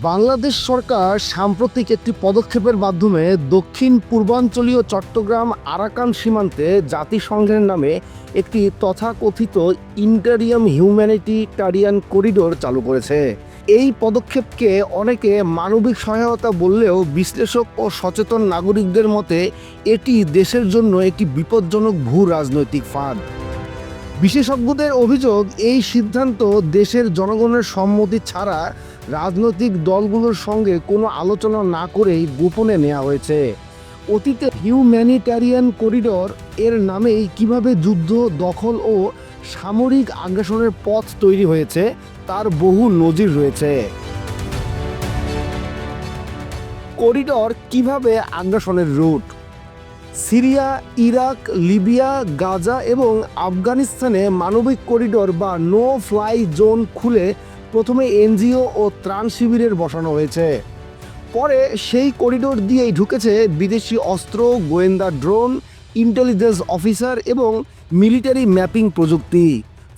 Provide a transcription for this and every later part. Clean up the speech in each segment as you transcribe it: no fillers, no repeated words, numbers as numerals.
বাংলাদেশ সরকার সাম্প্রতিক একটি পদক্ষেপের মাধ্যমে দক্ষিণ পূর্বাঞ্চলীয় চট্টগ্রাম আরাকান সীমান্তে জাতিসংঘের নামে একটি তথাকথিত ইন্টারিয়াম হিউম্যানিটেরিয়ান করিডোর চালু করেছে। এই পদক্ষেপকে অনেকে মানবিক সহায়তা বললেও বিশ্লেষক ও সচেতন নাগরিকদের মতে এটি দেশের জন্য একটি বিপজ্জনক ভূ রাজনৈতিক ফাঁদ। বিশেষজ্ঞদের অভিযোগ, এই সিদ্ধান্ত দেশের জনগণের সম্মতি ছাড়া রাজনৈতিক দলগুলোর সঙ্গে কোনো আলোচনা না করেই গোপনে নেওয়া হয়েছে। অতীতে হিউম্যানিটেরিয়ান করিডোর এর নামেই কিভাবে যুদ্ধ, দখল ও সামরিক আগ্রাসনের পথ তৈরি হয়েছে তার বহু নজির রয়েছে। করিডোর কিভাবে আগ্রাসনের route? Syria, Iraq, Libya, Gaza এবং আফগানিস্তানে মানবিক করিডোর বা নো ফ্লাই জোন খুলে প্রথমে এনজিও ও ত্রাণ শিবিরের বসানো হয়েছে। পরে সেই করিডোর দিয়েই ঢুকেছে বিদেশি অস্ত্র, গোয়েন্দা ড্রোন, ইন্টেলিজেন্স অফিসার এবং মিলিটারি ম্যাপিং প্রযুক্তি।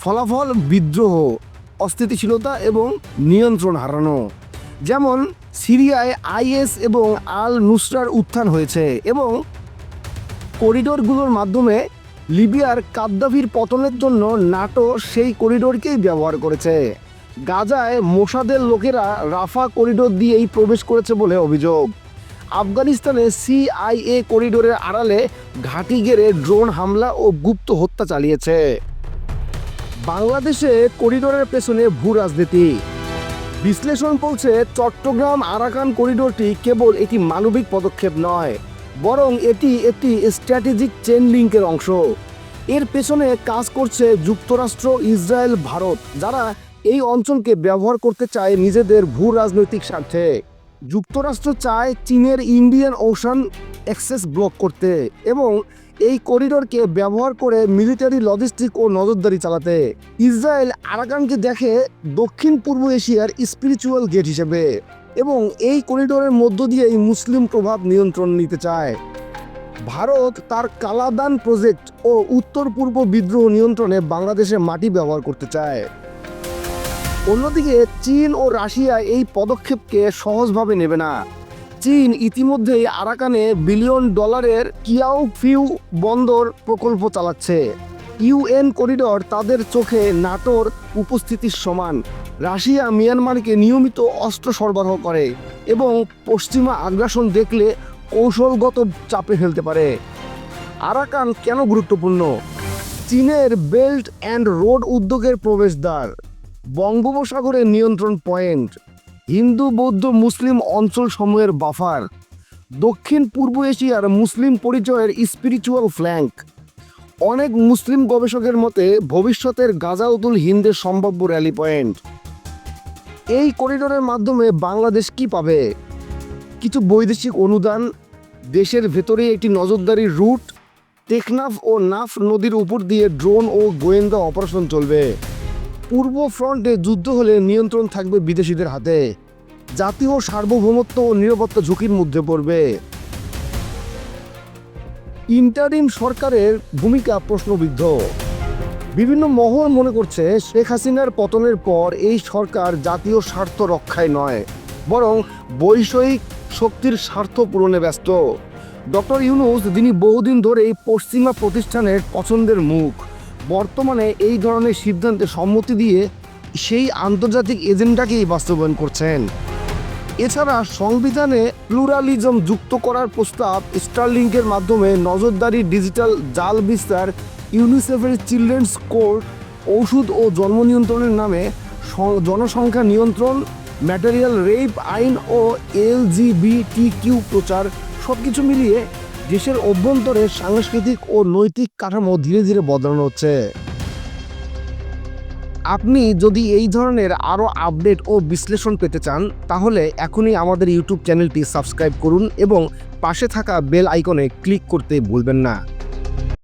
ফলাফল বিদ্রোহ, অস্থিতিশীলতা এবং নিয়ন্ত্রণ হারানো। যেমন সিরিয়ায় আইএস এবং আল নুসরার উত্থান হয়েছে এবং করিডোরগুলোর মাধ্যমে লিবিয়ার কাদ্দাফির পতনের জন্য নাটো সেই করিডোরকেই ব্যবহার করেছে। গাজায় মোসাদের লোকেরা রাফা করিডোর দিয়েই প্রবেশ করেছে বলে অভিযোগ। আফগানিস্তানে সিআইএ করিডোরের আড়ালে ঘাঁটি গেড়ে ড্রোন হামলা ও গুপ্ত হত্যা চালিয়েছে। বাংলাদেশে করিডোরের পেছনে ভূ রাজনীতি। বিশ্লেষণ বলছে, চট্টগ্রাম আরাকান করিডোরটি কেবল একটি মানবিক পদক্ষেপ নয়, বরং এটি একটি স্ট্র্যাটেজিক চেন লিঙ্কের অংশ। এর পেছনে কাজ করছে যুক্তরাষ্ট্র, ইসরায়েল, ভারত, যারা এই অঞ্চলকে ব্যবহার করতে চায় নিজেদের ভূ রাজনৈতিক স্বার্থে। যুক্তরাষ্ট্র চায় চীনের ইন্ডিয়ান ওশান অ্যাক্সেস ব্লক করতে এবং এই করিডোরকে ব্যবহার করে মিলিটারি, লজিস্টিক ও নজরদারি চালাতে। ইসরায়েল আরাকানকে দেখে দক্ষিণ পূর্ব এশিয়ার স্পিরিচুয়াল গেট হিসেবে এবং এই করিডোরের মধ্য দিয়েই মুসলিম প্রভাব নিয়ন্ত্রণ নিতে চায়। ভারত তার কালাদান প্রজেক্ট ও উত্তর পূর্ব বিদ্রোহ নিয়ন্ত্রণে বাংলাদেশের মাটি ব্যবহার করতে চায়। অন্যদিকে চীন ও রাশিয়া এই পদক্ষেপকে সহজভাবে নেবে না। চীন ইতিমধ্যেই আরাকানে $বিলিয়ন কিয়াওফিউ বন্দর প্রকল্প চালাচ্ছে। ইউএন করিডোর তাদের চোখে নাটোর উপস্থিতির সমান। রাশিয়া মিয়ানমারকে নিয়মিত অস্ত্র সরবরাহ করে এবং পশ্চিমা আগ্রাসন দেখলে কৌশলগত চাপে ফেলতে পারে। আরাকান কেন গুরুত্বপূর্ণ? চীনের বেল্ট অ্যান্ড রোড উদ্যোগের প্রবেশদ্বার, বঙ্গোপসাগরের নিয়ন্ত্রণ পয়েন্ট, হিন্দু, বৌদ্ধ, মুসলিম অঞ্চল সমূহের বাফার, দক্ষিণ পূর্ব এশিয়ার মুসলিম পরিচয়ের স্পিরিচুয়াল ফ্ল্যাঙ্ক। অনেক মুসলিম গবেষকের মতে ভবিষ্যতের গাজাউতুল হিন্দের সম্ভাব্য র্যালি পয়েন্ট। এই করিডোরের মাধ্যমে বাংলাদেশ কি পাবে? কিছু বৈদেশিক অনুদান, দেশের ভেতরে একটি নজরদারির রুট, টেকনাফ ও নাফ নদীর উপর দিয়ে ড্রোন ও গোয়েন্দা অপারেশন চলবে। পূর্ব ফ্রন্টে যুদ্ধ হলে নিয়ন্ত্রণ থাকবে বিদেশিদের হাতে। জাতীয় সার্বভৌমত্ব ও নিরাপত্তা ঝুঁকির মধ্যে পড়বে। ইন্টারিম সরকারের ভূমিকা প্রশ্নবিদ্ধ। বিভিন্ন মহল মনে করছে, শেখ হাসিনার পতনের পর এই সরকার জাতীয় স্বার্থ রক্ষায় নয়, বরং বৈষয়িক শক্তির স্বার্থ পূরণে ব্যস্ত। ডক্টর ইউনূস, যিনি বহুদিন ধরেই পশ্চিমা প্রতিষ্ঠানের পছন্দের মুখ, বর্তমানে এই ধরনের সিদ্ধান্তে সম্মতি দিয়ে সেই আন্তর্জাতিক এজেন্ডাকেই বাস্তবায়ন করছেন। এছাড়া সংবিধানে প্লুরালিজম যুক্ত করার প্রস্তাব, স্টারলিংকের মাধ্যমে নজরদারি, ডিজিটাল জাল বিস্তার, ইউনিসেফের চিলড্রেন্স কোর্ট, ওষুধ ও জন্ম নিয়ন্ত্রণের নামে জনসংখ্যা নিয়ন্ত্রণ, ম্যাটেরিয়াল রেপ আইন ও LGBTQ প্রচার, সব কিছু মিলিয়ে দেশের অভ্যন্তরে সাংস্কৃতিক ও নৈতিক কাঠামো ধীরে ধীরে বদলানো হচ্ছে। আপনি যদি এই ধরনের আরও আপডেট ও বিশ্লেষণ পেতে চান, তাহলে এখনই আমাদের ইউটিউব চ্যানেলটি সাবস্ক্রাইব করুন এবং পাশে থাকা বেল আইকনে ক্লিক করতে ভুলবেন না।